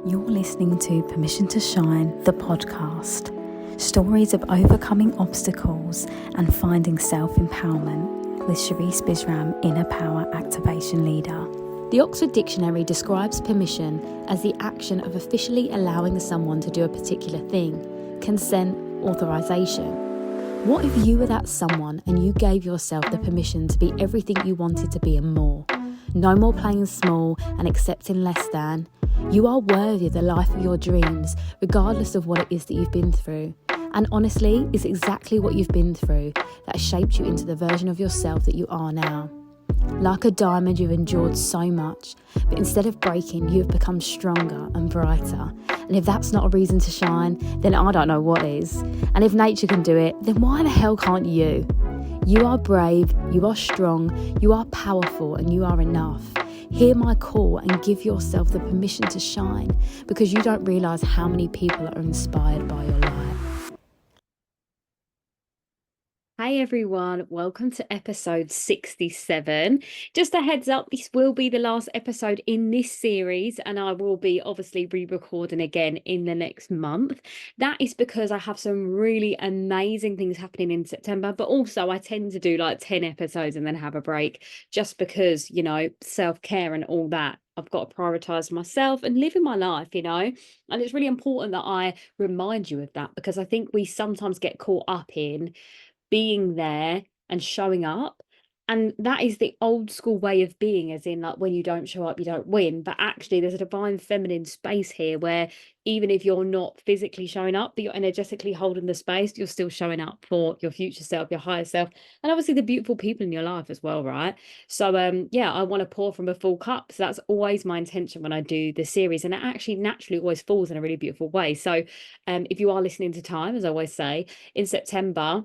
You're listening to Permission to Shine, the podcast. Stories of overcoming obstacles and finding self-empowerment with Sherisse Bisram, Inner Power Activation Leader. The Oxford Dictionary describes permission as the action of officially allowing someone to do a particular thing, consent, authorization. What if you were that someone and you gave yourself the permission to be everything you wanted to be and more? No more playing small and accepting less than. You are worthy of the life of your dreams, regardless of what it is that you've been through. And honestly, it's exactly what you've been through that has shaped you into the version of yourself that you are now. Like a diamond, you've endured so much, but instead of breaking, you have become stronger and brighter. And if that's not a reason to shine, then I don't know what is. And if nature can do it, then why the hell can't you? You are brave, you are strong, you are powerful, and you are enough. Hear my call and give yourself the permission to shine, because you don't realise how many people are inspired by your light. Hey everyone, welcome to episode 67. Just a heads up, this will be the last episode in this series, and I will be obviously re-recording again in the next month. That is because I have some really amazing things happening in September, but also I tend to do like 10 episodes and then have a break, just because, you know, self-care and all that. I've got to prioritize myself and living my life, you know, and it's really important that I remind you of that, because I think we sometimes get caught up in being there and showing up, and that is the old school way of being, as in like when you don't show up you don't win. But actually there's a divine feminine space here where even if you're not physically showing up but you're energetically holding the space, you're still showing up for your future self, your higher self, and obviously the beautiful people in your life as well, right? So yeah, I want to pour from a full cup. So that's always my intention when I do the series, and it actually naturally always falls in a really beautiful way. So if you are listening to time, as I always say, in September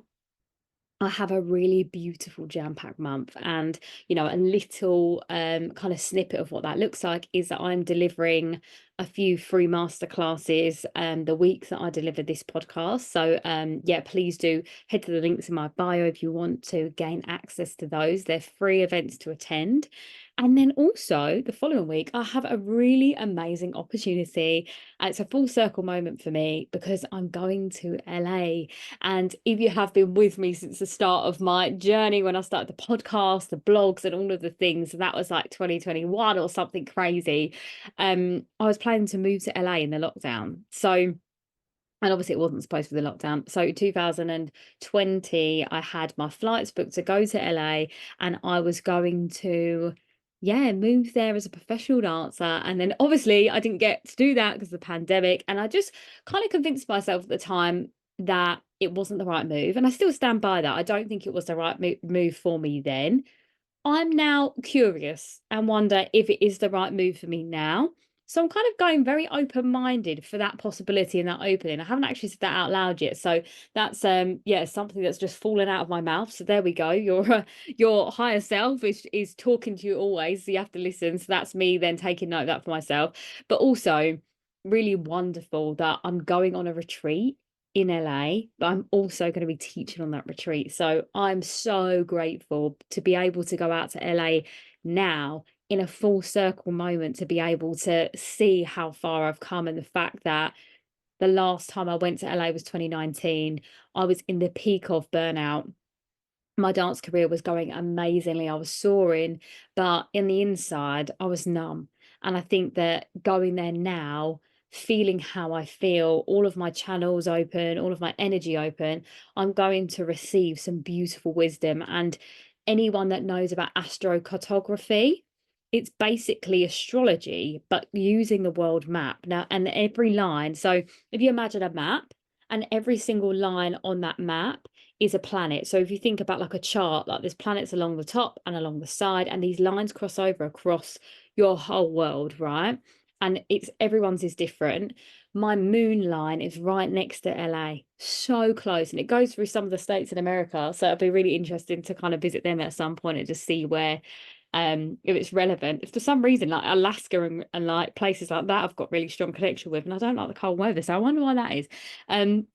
I have a really beautiful jam-packed month, and you know, a little kind of snippet of what that looks like is that I'm delivering a few free masterclasses the week that I deliver this podcast. So yeah, please do head to the links in my bio if you want to gain access to those. They're free events to attend. And then also the following week, I have a really amazing opportunity. It's a full circle moment for me because I'm going to LA. And if you have been with me since the start of my journey, when I started the podcast, the blogs, and all of the things, that was like 2021 or something crazy. I was planning to move to LA in the lockdown. So, and obviously it wasn't supposed to be the lockdown. So 2020, I had my flights booked to go to LA, and I was going to, yeah, move there as a professional dancer. And then obviously I didn't get to do that because of the pandemic. And I just kind of convinced myself at the time that it wasn't the right move. And I still stand by that. I don't think it was the right move for me then. I'm now curious and wonder if it is the right move for me now. So I'm kind of going very open-minded for that possibility and that opening. I haven't actually said that out loud yet. So that's yeah, something that's just fallen out of my mouth. So there we go. Your higher self is talking to you always. So you have to listen. So that's me then taking note of that for myself. But also really wonderful that I'm going on a retreat in LA, but I'm also going to be teaching on that retreat. So I'm so grateful to be able to go out to LA now in a full circle moment, to be able to see how far I've come, and the fact that the last time I went to LA was 2019. I was in the peak of burnout. My dance career was going amazingly. I was soaring, but in the inside, I was numb. And I think that going there now, feeling how I feel, all of my channels open, all of my energy open, I'm going to receive some beautiful wisdom. And anyone that knows about astrocartography, it's basically astrology, but using the world map. Now, and every line, so if you imagine a map, and every single line on that map is a planet. So if you think about like a chart, like there's planets along the top and along the side, and these lines cross over across your whole world, right? And it's everyone's is different. My moon line is right next to LA, so close, and it goes through some of the states in America. So it'll be really interesting to kind of visit them at some point and just see where if it's relevant. If for some reason like Alaska and like places like that I've got really strong connection with, and I don't like the cold weather, so I wonder why that is.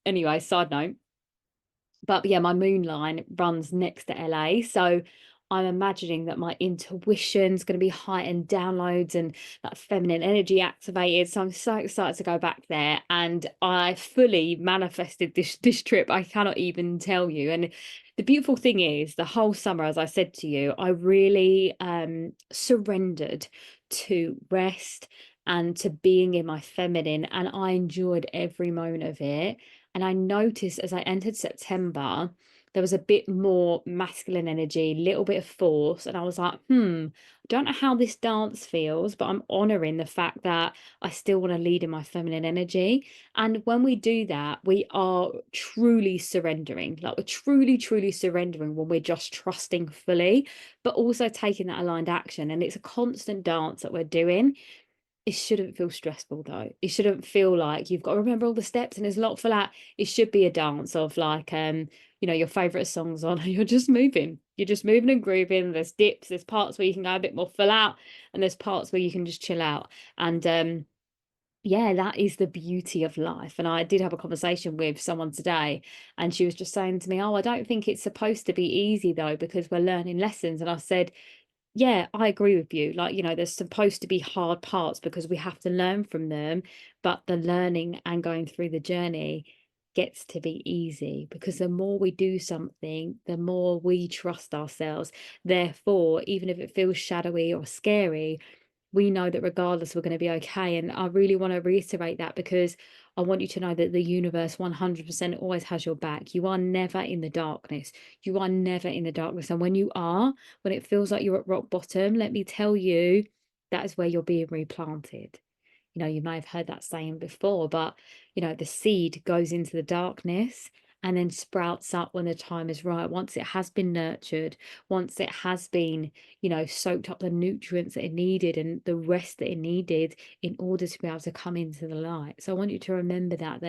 Anyway, side note. But yeah, my moon line runs next to LA. So I'm imagining that my intuition's going to be heightened, downloads and that feminine energy activated. So I'm so excited to go back there. And I fully manifested this trip. I cannot even tell you. And the beautiful thing is, the whole summer, as I said to you, I really surrendered to rest and to being in my feminine, and I enjoyed every moment of it. And I noticed as I entered September, there was a bit more masculine energy, a little bit of force. And I was like, I don't know how this dance feels, but I'm honoring the fact that I still want to lead in my feminine energy. And when we do that, we are truly surrendering. Like, we're truly, truly surrendering when we're just trusting fully, but also taking that aligned action. And it's a constant dance that we're doing. It shouldn't feel stressful though. It shouldn't feel like you've got to remember all the steps and there's a lot for that. It should be a dance of like, your favorite songs on and you're just moving. You're just moving and grooving. There's dips, there's parts where you can go a bit more full out, and there's parts where you can just chill out. And yeah, that is the beauty of life. And I did have a conversation with someone today, and she was just saying to me, "Oh, I don't think it's supposed to be easy though, because we're learning lessons." And I said, yeah, I agree with you. Like, there's supposed to be hard parts because we have to learn from them, but the learning and going through the journey gets to be easy, because the more we do something, the more we trust ourselves. Therefore, even if it feels shadowy or scary, we know that regardless, we're going to be okay. And I really want to reiterate that, because I want you to know that the universe 100% always has your back. You are never in the darkness. You are never in the darkness. And when you are, when it feels like you're at rock bottom, let me tell you, that is where you're being replanted. You may have heard that saying before, but the seed goes into the darkness and then sprouts up when the time is right. Once it has been nurtured, once it has been, soaked up the nutrients that it needed and the rest that it needed in order to be able to come into the light. So I want you to remember that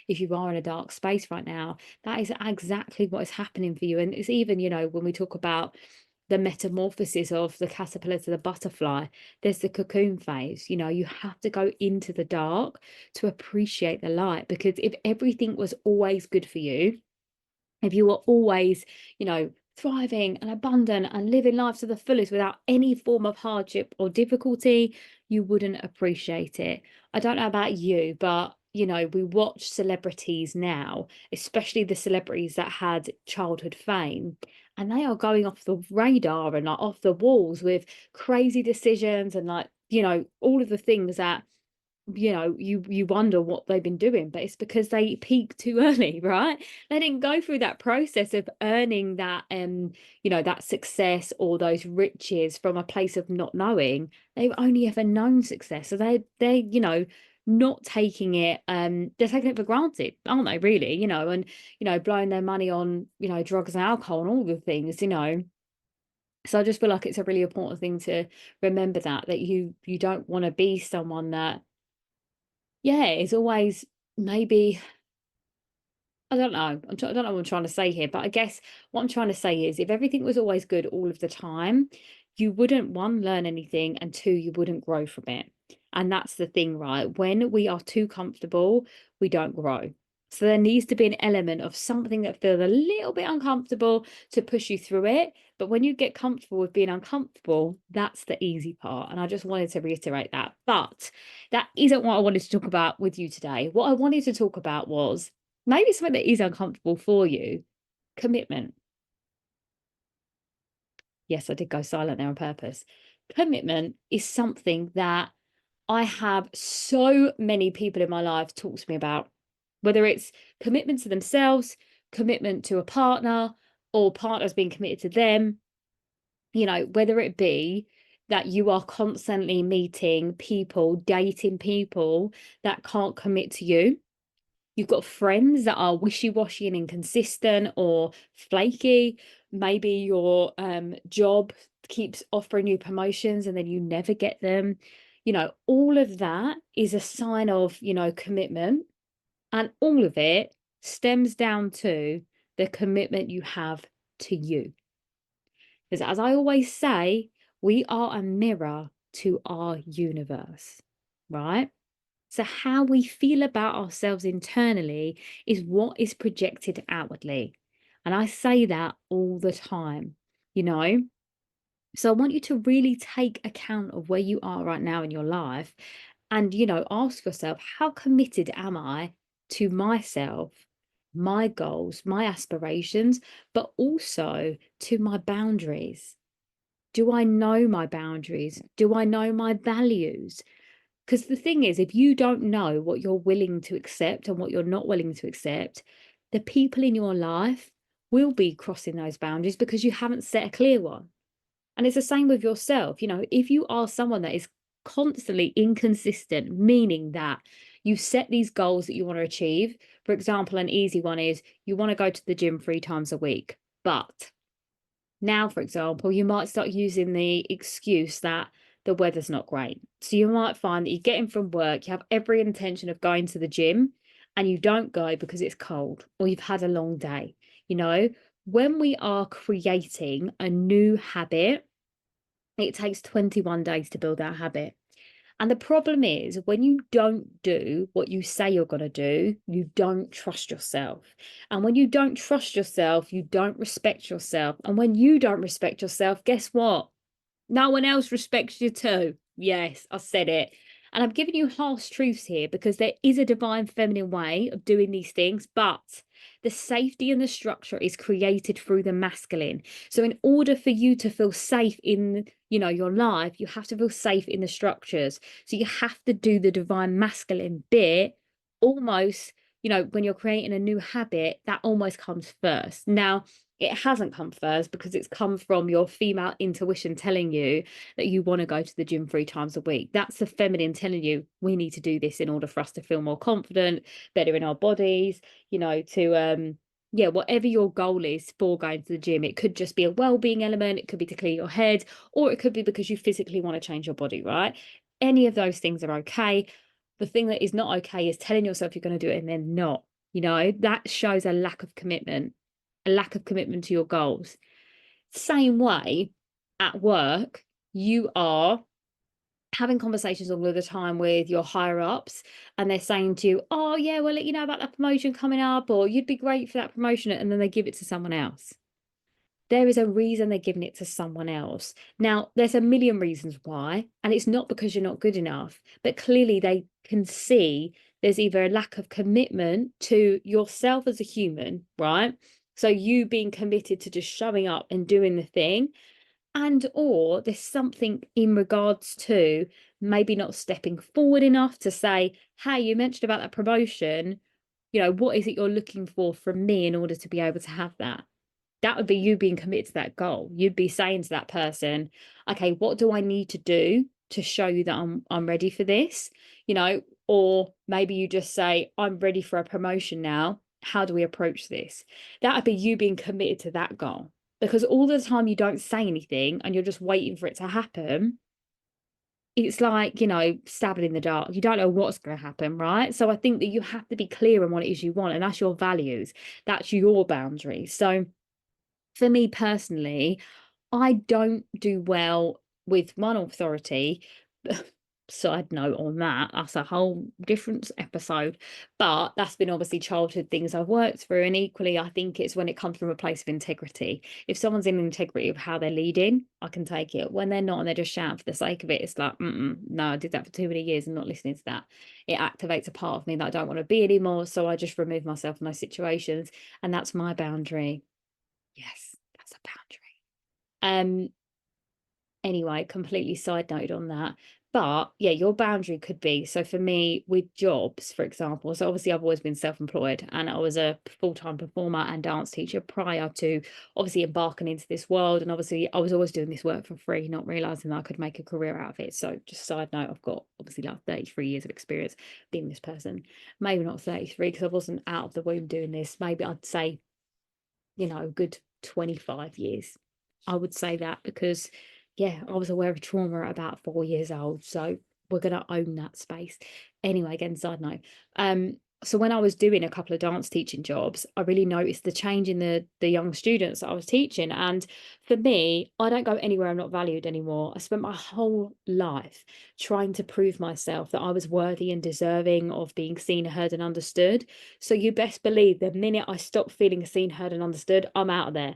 if you are in a dark space right now, that is exactly what is happening for you. And it's even, when we talk about the metamorphosis of the caterpillar to the butterfly, there's the cocoon phase. You have to go into the dark to appreciate the light, because if everything was always good for you, if you were always, thriving and abundant and living life to the fullest without any form of hardship or difficulty, you wouldn't appreciate it. I don't know about you, but we watch celebrities now, especially the celebrities that had childhood fame, and they are going off the radar and like off the walls with crazy decisions and like, all of the things that you wonder what they've been doing, but it's because they peaked too early, right? They didn't go through that process of earning that that success or those riches from a place of not knowing. They've only ever known success, so they not taking it, they're taking it for granted, aren't they, really? And blowing their money on drugs and alcohol and all the things. So I just feel like it's a really important thing to remember, that you don't want to be someone that, yeah, it's always, maybe, I don't know. I don't know what I'm trying to say here, but I guess what I'm trying to say is, if everything was always good all of the time, you wouldn't, one, learn anything, and two, you wouldn't grow from it. And that's the thing, right? When we are too comfortable, we don't grow. So there needs to be an element of something that feels a little bit uncomfortable to push you through it. But when you get comfortable with being uncomfortable, that's the easy part. And I just wanted to reiterate that. But that isn't what I wanted to talk about with you today. What I wanted to talk about was maybe something that is uncomfortable for you: commitment. Yes, I did go silent there on purpose. Commitment is something that I have so many people in my life talk to me about, whether it's commitment to themselves, commitment to a partner, or partners being committed to them, whether it be that you are constantly meeting people, dating people that can't commit to you. You've got friends that are wishy-washy and inconsistent or flaky. Maybe your job keeps offering you promotions and then you never get them. All of that is a sign of, commitment. And all of it stems down to the commitment you have to you. Because as I always say, we are a mirror to our universe, right? So how we feel about ourselves internally is what is projected outwardly. And I say that all the time, you know. So I want you to really take account of where you are right now in your life and, ask yourself, how committed am I to myself, my goals, my aspirations, but also to my boundaries? Do I know my boundaries? Do I know my values? Because the thing is, if you don't know what you're willing to accept and what you're not willing to accept, the people in your life will be crossing those boundaries because you haven't set a clear one. And it's the same with yourself. If you are someone that is constantly inconsistent, meaning that you set these goals that you want to achieve. For example, an easy one is you want to go to the gym 3 times a week. But now, for example, you might start using the excuse that the weather's not great. So you might find that you get in from work, you have every intention of going to the gym, and you don't go because it's cold or you've had a long day. When we are creating a new habit, it takes 21 days to build that habit. And the problem is, when you don't do what you say you're going to do, you don't trust yourself. And when you don't trust yourself, you don't respect yourself. And when you don't respect yourself, guess what? No one else respects you too. Yes, I said it. And I'm giving you harsh truths here because there is a divine feminine way of doing these things, but the safety and the structure is created through the masculine. So in order for you to feel safe in, your life, you have to feel safe in the structures. So you have to do the divine masculine bit almost, when you're creating a new habit, that almost comes first. Now, it hasn't come first because it's come from your female intuition telling you that you want to go to the gym 3 times a week. That's the feminine telling you we need to do this in order for us to feel more confident, better in our bodies, whatever your goal is for going to the gym. It could just be a well-being element, it could be to clear your head, or it could be because you physically want to change your body, right? Any of those things are okay. The thing that is not okay is telling yourself you're going to do it and then not. That shows a lack of commitment, to your goals. Same way at work, you are having conversations all of the time with your higher ups, and they're saying to you, oh yeah, well, let you know about that promotion coming up, or you'd be great for that promotion, and then they give it to someone else. There is a reason they're giving it to someone else. Now, there's a million reasons why, and it's not because you're not good enough, but clearly they can see there's either a lack of commitment to yourself as a human, right? So you being committed to just showing up and doing the thing, and or there's something in regards to maybe not stepping forward enough to say, hey, you mentioned about that promotion, what is it you're looking for from me in order to be able to have that? That would be you being committed to that goal. You'd be saying to that person, okay, what do I need to do to show you that I'm ready for this? Or maybe you just say, I'm ready for a promotion now. How do we approach this? That would be you being committed to that goal. Because all the time you don't say anything and you're just waiting for it to happen, it's like, stabbing in the dark. You don't know what's going to happen, right? So I think that you have to be clear on what it is you want, and that's your values. That's your boundaries. So for me personally, I don't do well with one authority. Side note on that's a whole different episode. But that's been obviously childhood things I've worked through. And equally, I think it's when it comes from a place of integrity. If someone's in integrity of how they're leading, I can take it. When they're not and they're just shouting for the sake of it, it's like, no, I did that for too many years and not listening to that. It activates a part of me that I don't want to be anymore. So I just remove myself from those situations. And that's my boundary. Yes, that's a boundary. Anyway, completely side note on that. But yeah, your boundary could be, so for me with jobs, for example, so obviously I've always been self-employed and I was a full-time performer and dance teacher prior to obviously embarking into this world. And obviously I was always doing this work for free, not realizing that I could make a career out of it. So just side note, I've got obviously like 33 years of experience being this person. Maybe not 33 because I wasn't out of the womb doing this. Maybe I'd say, good 25 years. I would say that because yeah, I was aware of trauma at about 4 years old. So we're going to own that space. Anyway, again, side note. So when I was doing a couple of dance teaching jobs, I really noticed the change in the young students that I was teaching. And for me, I don't go anywhere I'm not valued anymore. I spent my whole life trying to prove myself that I was worthy and deserving of being seen, heard, and understood. So you best believe the minute I stopped feeling seen, heard, and understood, I'm out of there.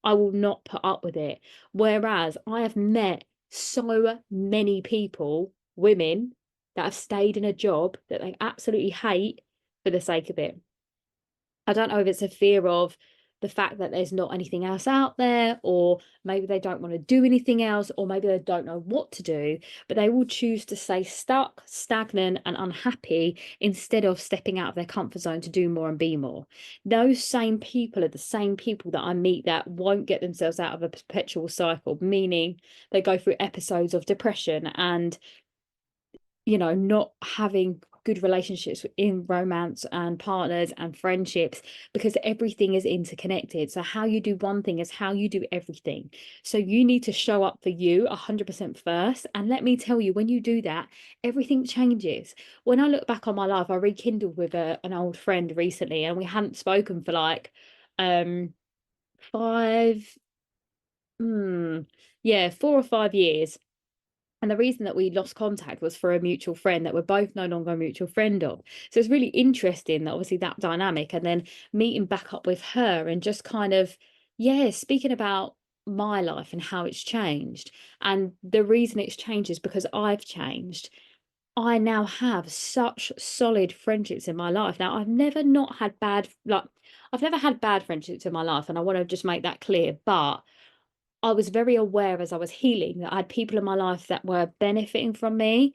I will not put up with it. Whereas I have met so many people, women, that have stayed in a job that they absolutely hate for the sake of it. I don't know if it's a fear of the fact that there's not anything else out there, or maybe they don't want to do anything else, or maybe they don't know what to do, but they will choose to stay stuck, stagnant, and unhappy instead of stepping out of their comfort zone to do more and be more. Those same people are the same people that I meet that won't get themselves out of a perpetual cycle, meaning they go through episodes of depression and, you know, not having good relationships in romance and partners and friendships, because everything is interconnected. So how you do one thing is how you do everything. So you need to show up for you 100% first. And let me tell you, when you do that, everything changes. When I look back on my life, I rekindled with an old friend recently, and we hadn't spoken for like 5 4 or 5 years. And the reason that we lost contact was for a mutual friend that we're both no longer a mutual friend of. So it's really interesting that obviously that dynamic, and then meeting back up with her and just kind of, yeah, speaking about my life and how it's changed. And the reason it's changed is because I've changed. I now have such solid friendships in my life. Now, I've never had bad friendships in my life, and I want to just make that clear. But I was very aware as I was healing that I had people in my life that were benefiting from me.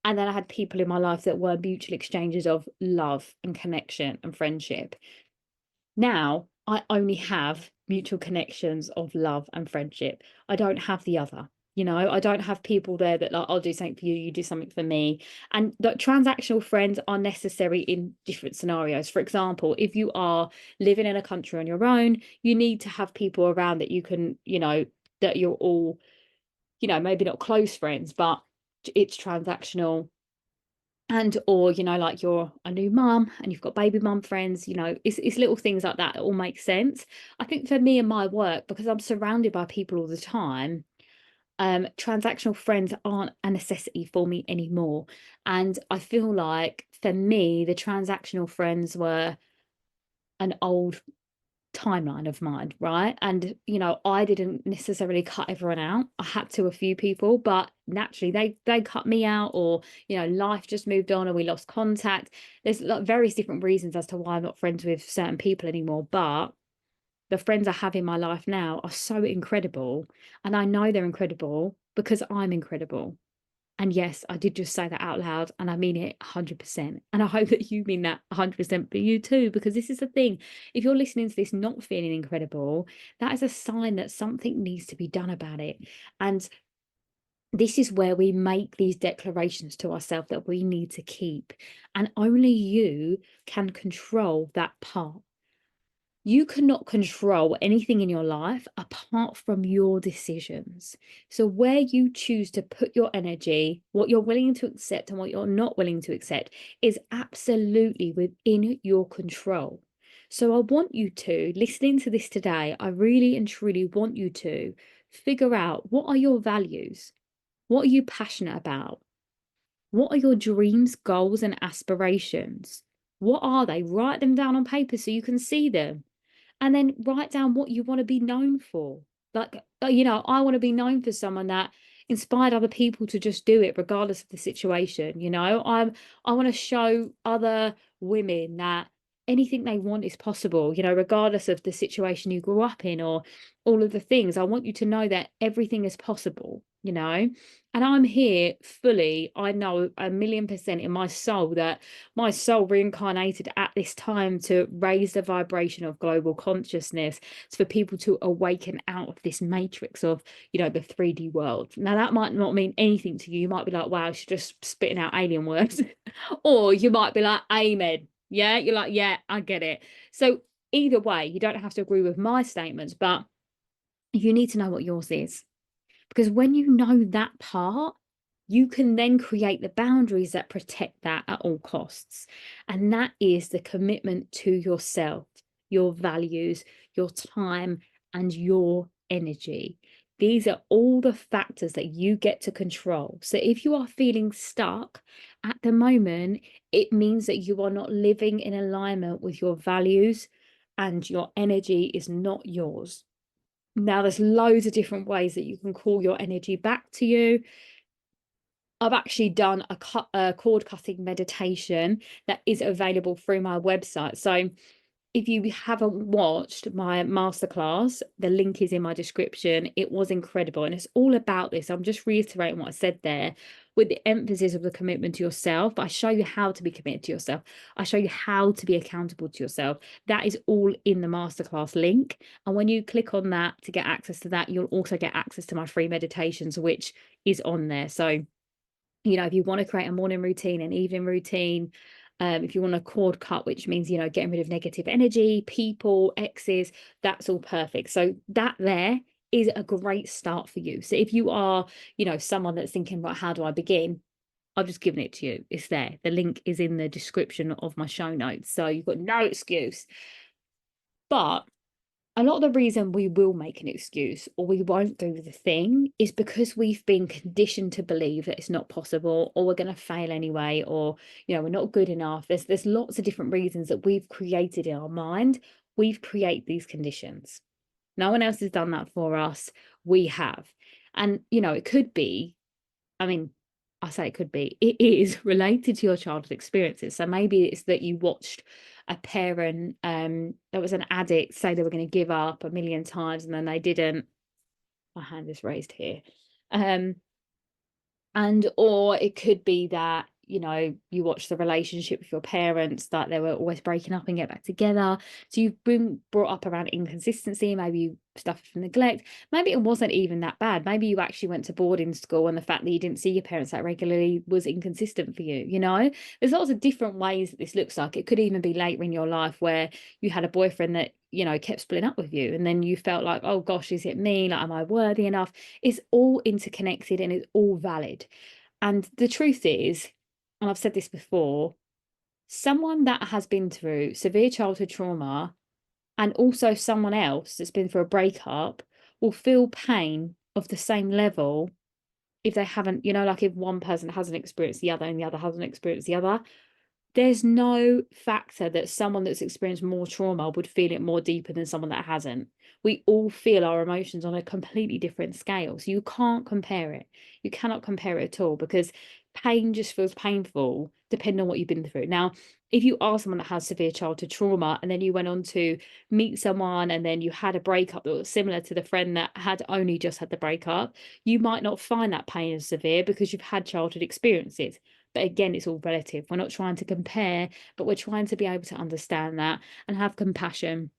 And then I had people in my life that were mutual exchanges of love and connection and friendship. Now I only have mutual connections of love and friendship. I don't have the other. You know, I don't have people there that like, I'll do something for you, you do something for me. And the transactional friends are necessary in different scenarios. For example, if you are living in a country on your own, you need to have people around that you can, you know, that you're all, you know, maybe not close friends, but it's transactional. And or, you know, like you're a new mum and you've got baby mum friends, you know, it's little things like that all make sense. I think for me and my work, because I'm surrounded by people all the time, transactional friends aren't a necessity for me anymore. And I feel like for me, the transactional friends were an old timeline of mine, right? And you know, I didn't necessarily cut everyone out. I had to a few people, but naturally they cut me out, or you know, life just moved on and we lost contact. There's like various different reasons as to why I'm not friends with certain people anymore, but the friends I have in my life now are so incredible, and I know they're incredible because I'm incredible. And yes, I did just say that out loud, and I mean it 100%. And I hope that you mean that 100% for you too, because this is the thing. If you're listening to this not feeling incredible, that is a sign that something needs to be done about it. And this is where we make these declarations to ourselves that we need to keep. And only you can control that part. You cannot control anything in your life apart from your decisions. So, where you choose to put your energy, what you're willing to accept and what you're not willing to accept, is absolutely within your control. So, I want you to, listening to this today, I really and truly want you to figure out, what are your values? What are you passionate about? What are your dreams, goals, and aspirations? What are they? Write them down on paper so you can see them, and then write down what you want to be known for. Like, you know, I want to be known for someone that inspired other people to just do it regardless of the situation. You know, I want to show other women that anything they want is possible, you know, regardless of the situation you grew up in or all of the things. I want you to know that everything is possible, you know. And I'm here fully, I know 1,000,000% in my soul that my soul reincarnated at this time to raise the vibration of global consciousness, for people to awaken out of this matrix of, you know, the 3D world. Now, that might not mean anything to you. You might be like, wow, she's just spitting out alien words. Or you might be like, amen. Yeah, you're like, yeah, I get it. So either way, you don't have to agree with my statements, but you need to know what yours is. Because when you know that part, you can then create the boundaries that protect that at all costs. And that is the commitment to yourself, your values, your time, and your energy. These are all the factors that you get to control. So if you are feeling stuck at the moment, it means that you are not living in alignment with your values, and your energy is not yours. Now, there's loads of different ways that you can call your energy back to you. I've actually done a cord cutting meditation that is available through my website. So if you haven't watched my masterclass, the link is in my description. It was incredible. And it's all about this. I'm just reiterating what I said there with the emphasis of the commitment to yourself. But I show you how to be committed to yourself. I show you how to be accountable to yourself. That is all in the masterclass link. And when you click on that to get access to that, you'll also get access to my free meditations, which is on there. So, if you want to create a morning routine, an evening routine, if you want a cord cut, which means, getting rid of negative energy, people, exes, that's all perfect. So that there is a great start for you. So if you are, someone that's thinking, right, how do I begin? I've just given it to you. It's there. The link is in the description of my show notes. So you've got no excuse. But a lot of the reason we will make an excuse or we won't do the thing is because we've been conditioned to believe that it's not possible, or we're going to fail anyway, or we're not good enough. There's lots of different reasons that we've created in our mind. We've created these conditions. No one else has done that for us. We have. And it could be, I mean, I say it could be, it is related to your childhood experiences. So maybe it's that you watched a parent that was an addict say they were going to give up a million times and then they didn't. My hand is raised here. Or it could be that you watch the relationship with your parents, that they were always breaking up and get back together. So you've been brought up around inconsistency. Maybe you suffered from neglect. Maybe it wasn't even that bad. Maybe you actually went to boarding school and the fact that you didn't see your parents that regularly was inconsistent for you. There's lots of different ways that this looks like. It could even be later in your life where you had a boyfriend that kept splitting up with you, and then you felt like, oh gosh, is it me? Like, am I worthy enough? It's all interconnected and it's all valid. And the truth is, and I've said this before, someone that has been through severe childhood trauma and also someone else that's been through a breakup will feel pain of the same level if they haven't, like if one person hasn't experienced the other and the other hasn't experienced the other. There's no factor that someone that's experienced more trauma would feel it more deeper than someone that hasn't. We all feel our emotions on a completely different scale. So you can't compare it. You cannot compare it at all, because pain just feels painful depending on what you've been through. Now, if you are someone that has severe childhood trauma and then you went on to meet someone and then you had a breakup that was similar to the friend that had only just had the breakup, you might not find that pain as severe because you've had childhood experiences. But again, it's all relative. We're not trying to compare, but we're trying to be able to understand that and have compassion.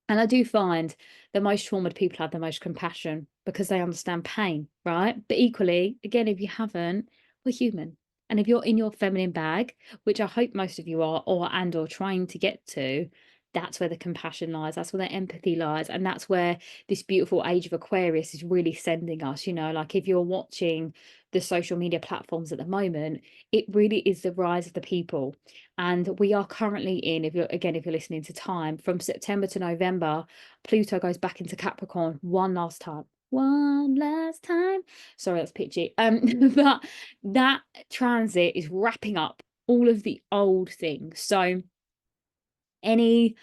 And I do find the most traumatized people have the most compassion because they understand pain, right? But equally, again, if you haven't, we're human. And if you're in your feminine bag, which I hope most of you are, or trying to get to, that's where the compassion lies. That's where the empathy lies. And that's where this beautiful age of Aquarius is really sending us. Like if you're watching the social media platforms at the moment, it really is the rise of the people. And we are currently in, if you're listening to time, from September to November, Pluto goes back into Capricorn one last time. Sorry, that's pitchy. But that transit is wrapping up all of the old things. So anything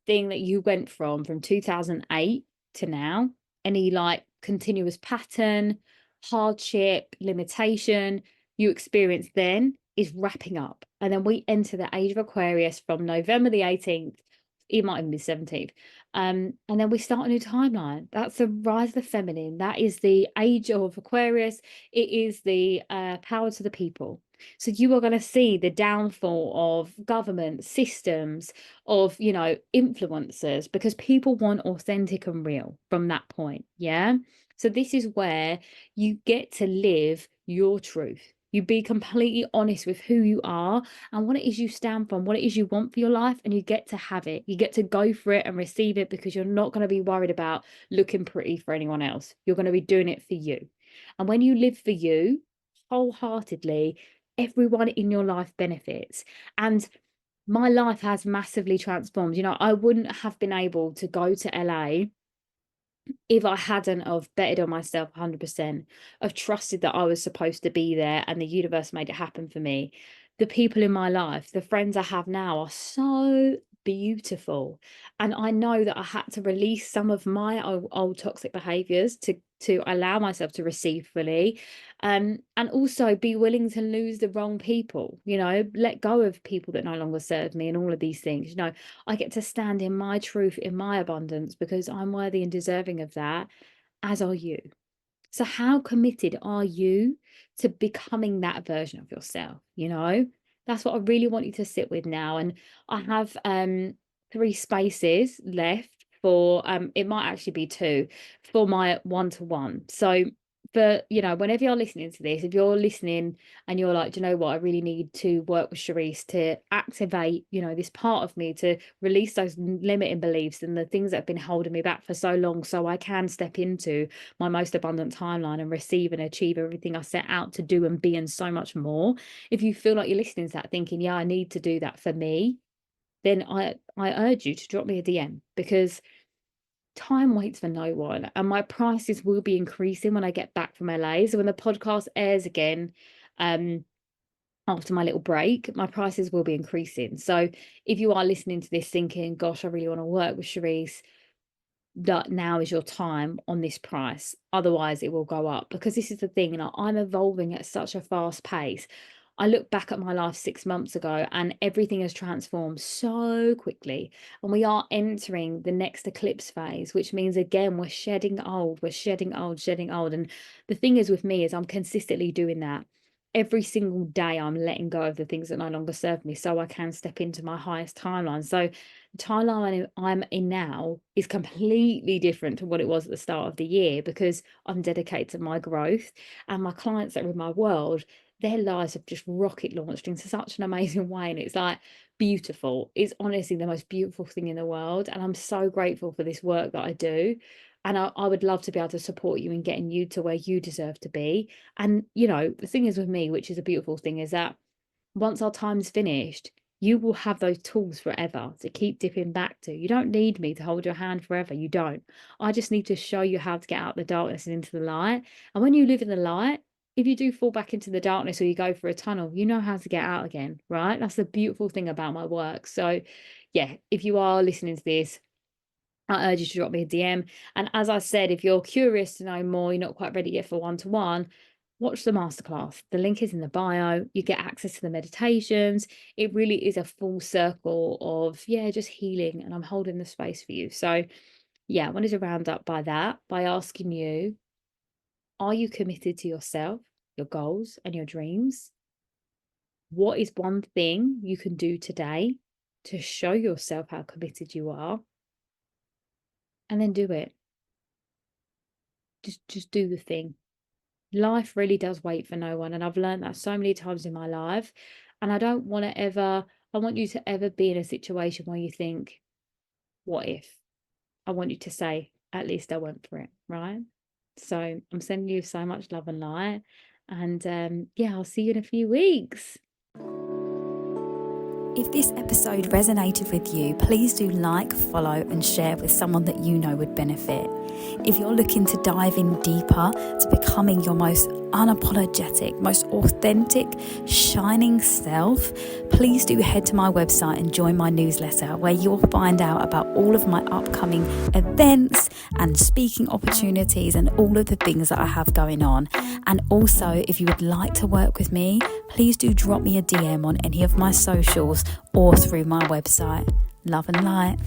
that you went from 2008 to now, any like continuous pattern, hardship, limitation you experienced then is wrapping up. And then we enter the age of Aquarius from November the 18th. It might even be 17th. And then we start a new timeline. That's the rise of the feminine. That is the age of Aquarius. It is the power to the people. So you are going to see the downfall of government systems, of, influencers, because people want authentic and real from that point. Yeah. So this is where you get to live your truth. You be completely honest with who you are and what it is you stand for, and what it is you want for your life, and you get to have it. You get to go for it and receive it, because you're not going to be worried about looking pretty for anyone else. You're going to be doing it for you. And when you live for you wholeheartedly, everyone in your life benefits. And my life has massively transformed. I wouldn't have been able to go to LA if I hadn't have betted on myself 100%, have trusted that I was supposed to be there and the universe made it happen for me. The people in my life, the friends I have now, are so beautiful. And I know that I had to release some of my old toxic behaviors to allow myself to receive fully, and also be willing to lose the wrong people, let go of people that no longer serve me, and all of these things. I get to stand in my truth, in my abundance, because I'm worthy and deserving of that, as are you. So how committed are you to becoming that version of yourself? That's what I really want you to sit with now. And I have 3 spaces left for it might actually be 2 for my one-to-one. So for whenever you're listening to this, if you're listening and you're like, do you know what, I really need to work with Sherisse to activate this part of me, to release those limiting beliefs and the things that have been holding me back for so long, so I can step into my most abundant timeline and receive and achieve everything I set out to do and be, and so much more. If you feel like you're listening to that thinking, yeah, I need to do that for me, then I urge you to drop me a DM, because time waits for no one, and my prices will be increasing when I get back from LA. So when the podcast airs again, after my little break, my prices will be increasing. So if you are listening to this thinking, gosh, I really want to work with Sherisse, that now is your time on this price. Otherwise it will go up, because this is the thing, I'm evolving at such a fast pace. I look back at my life 6 months ago and everything has transformed so quickly, and we are entering the next eclipse phase, which means again we're shedding old. And the thing is with me is I'm consistently doing that. Every single day I'm letting go of the things that no longer serve me, so I can step into my highest timeline. So the timeline I'm in now is completely different to what it was at the start of the year, because I'm dedicated to my growth, and my clients that are in my world, their lives have just rocket launched into such an amazing way. And it's like beautiful. It's honestly the most beautiful thing in the world. And I'm so grateful for this work that I do. And I would love to be able to support you in getting you to where you deserve to be. And, the thing is with me, which is a beautiful thing, is that once our time's finished, you will have those tools forever to keep dipping back to. You don't need me to hold your hand forever. You don't. I just need to show you how to get out of the darkness and into the light. And when you live in the light, if you do fall back into the darkness or you go for a tunnel, you know how to get out again, right? That's the beautiful thing about my work. So yeah, if you are listening to this, I urge you to drop me a DM. And as I said, if you're curious to know more, you're not quite ready yet for one-to-one, watch the masterclass. The link is in the bio. You get access to the meditations. It really is a full circle of, just healing. And I'm holding the space for you. So yeah, I wanted to round up by asking you, are you committed to yourself, your goals and your dreams? What is one thing you can do today to show yourself how committed you are? And then do it. Just do the thing. Life really does wait for no one. And I've learned that so many times in my life. And I want you to ever be in a situation where you think, what if? I want you to say, at least I went for it, right? So I'm sending you so much love and light. And I'll see you in a few weeks. If this episode resonated with you, please do like, follow and share with someone that you know would benefit. If you're looking to dive in deeper to becoming your most unapologetic, most authentic, shining self, please do head to my website and join my newsletter, where you'll find out about all of my upcoming events and speaking opportunities and all of the things that I have going on. And also, if you would like to work with me, please do drop me a DM on any of my socials or through my website. Love and light.